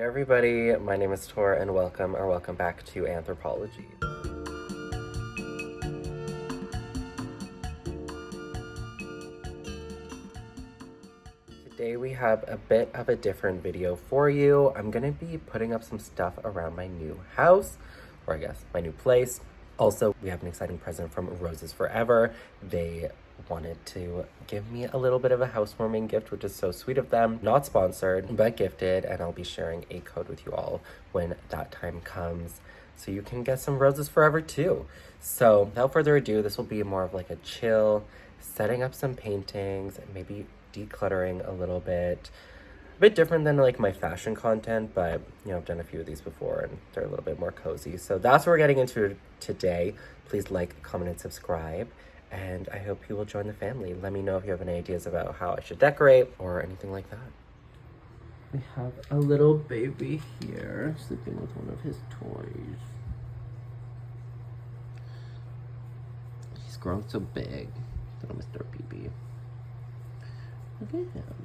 Hey everybody, my name is Thor and welcome back to Anthropology. Today we have a bit of a different video for you. I'm gonna be putting up some stuff around my new house, or I guess my new place. Also, we have an exciting present from Roses Forever. They wanted to give me a little bit of a housewarming gift, which is so sweet of them. Not sponsored, but gifted, and I'll be sharing a code with you all when that time comes, so you can get some Roses Forever too. So without further ado, this will be more of like a chill, setting up some paintings, maybe decluttering a little bit. A bit different than like my fashion content, but you know, I've done a few of these before and they're a little bit more cozy. So that's what we're getting into today. Please like, comment, and subscribe. And I hope you will join the family. Let me know if you have any ideas about how I should decorate or anything like that. We have a little baby here sleeping with one of his toys. He's grown so big, little Mr. BB. Look at him.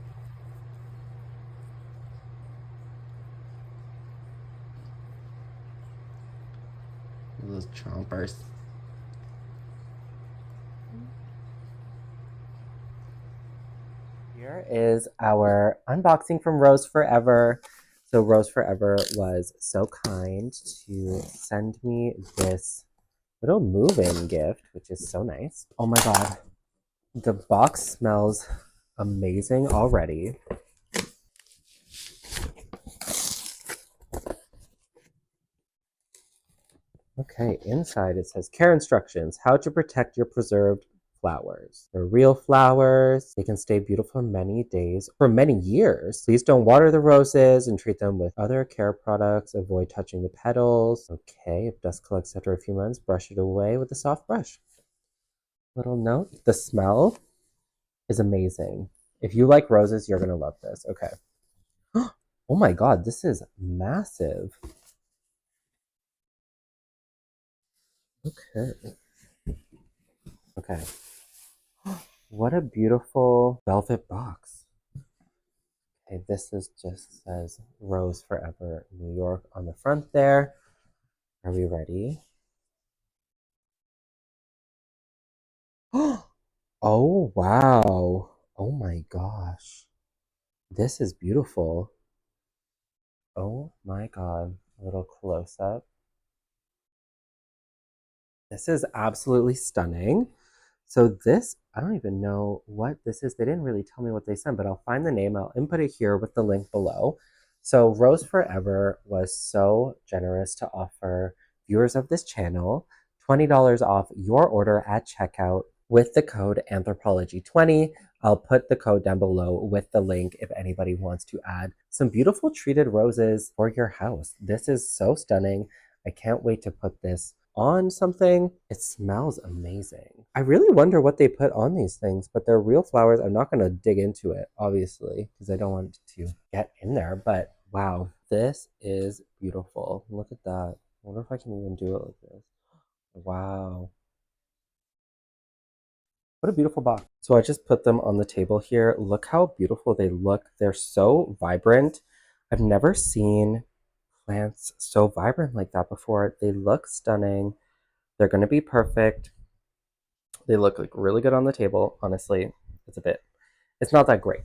Those chompers. Here is our unboxing from Rose Forever. So Rose Forever was so kind to send me this little move-in gift, which is so nice. Oh my god. The box smells amazing already. Okay, inside it says care instructions, how to protect your preserved flowers. They're real flowers. They can stay beautiful for many days, for many years. Please don't water the roses and treat them with other care products. Avoid touching the petals. Okay, if dust collects after a few months, brush it away with a soft brush. Little note, the smell is amazing. If you like roses, you're gonna love this. Okay. Oh my god, this is massive. Okay. Okay. What a beautiful velvet box. Okay, this is just says Rose Forever New York on the front there. Are we ready? Oh, wow. Oh my gosh. This is beautiful. Oh my god. A little close up. This is absolutely stunning. So this, I don't even know what this is. They didn't really tell me what they sent, but I'll find the name. I'll input it here with the link below. So Rose Forever was so generous to offer viewers of this channel $20 off your order at checkout with the code Anthropology20. I'll put the code down below with the link if anybody wants to add some beautiful treated roses for your house. This is so stunning. I can't wait to put this on something. It smells amazing. I really wonder what they put on these things, but they're real flowers. I'm not going to dig into it, obviously, because I don't want to get in there, but wow, this is beautiful. Look at that. I wonder if I can even do it like this. Wow. What a beautiful box. So I just put them on the table here. Look how beautiful they look. They're so vibrant. I've never seen plants so vibrant like that before. They look stunning. They're going to be perfect. They look like really good on the table. Honestly, it's not that great.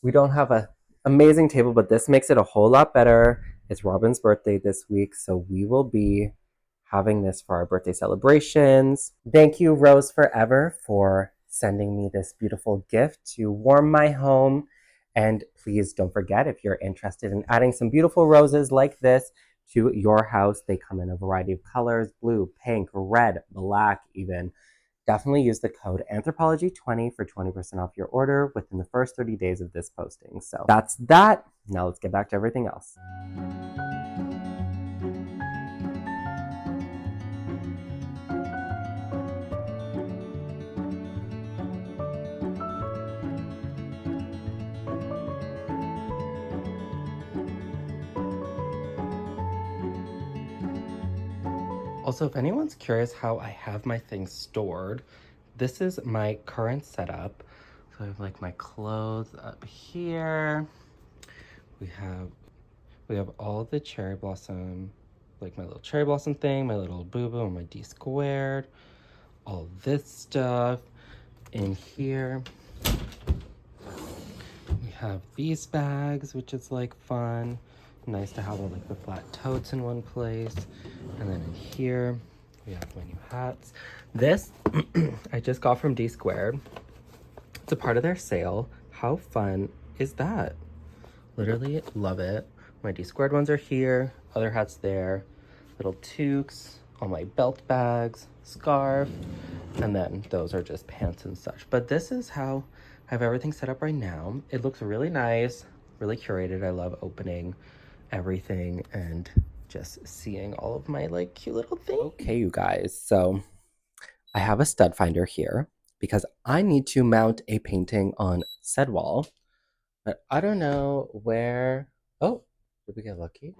We don't have an amazing table, but this makes it a whole lot better. It's Robin's birthday this week, so we will be having this for our birthday celebrations. Thank you, Rose Forever, for sending me this beautiful gift to warm my home. And please don't forget, if you're interested in adding some beautiful roses like this to your house, they come in a variety of colors: blue, pink, red, black even. Definitely use the code Anthropology20 for 20% off your order within the first 30 days of this posting. So that's that. Now let's get back to everything else. Also, if anyone's curious how I have my things stored, this is my current setup. So I have like my clothes up here. We have We have all the cherry blossom, like my little cherry blossom thing, my little boo-boo, and my D squared, all this stuff. In here, we have these bags, which is like fun. Nice to have all like the flat totes in one place. And then in here, we have my new hats. This, I just got from D squared. It's a part of their sale. How fun is that? Literally love it. My D squared ones are here, other hats there, little toques, all my belt bags, scarf, and then those are just pants and such. But this is how I have everything set up right now. It looks really nice, really curated. I love opening everything and just seeing all of my like cute little things. Okay, you guys, so I have a stud finder here because I need to mount a painting on said wall, but I don't know where. Oh, did we get lucky?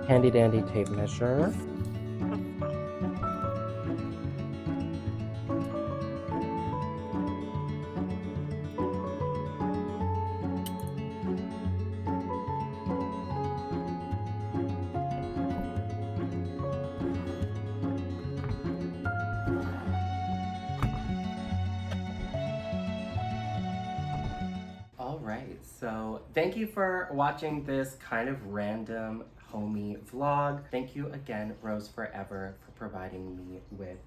Handy dandy tape measure. All right, so thank you for watching this kind of random homey vlog. Thank you again, Rose Forever, for providing me with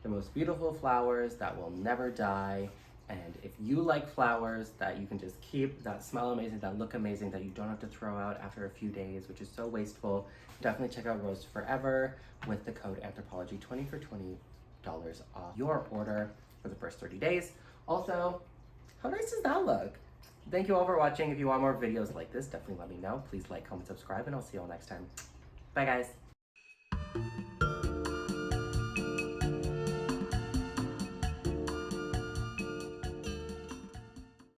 the most beautiful flowers that will never die. And if you like flowers that you can just keep, that smell amazing, that look amazing, that you don't have to throw out after a few days, which is so wasteful, definitely check out Rose Forever with the code Anthropology 20 for $20 off your order for the first 30 days. Also, how nice does that look? Thank you all for watching. If you want more videos like this, definitely let me know. Please like, comment, subscribe, and I'll see you all next time. Bye, guys.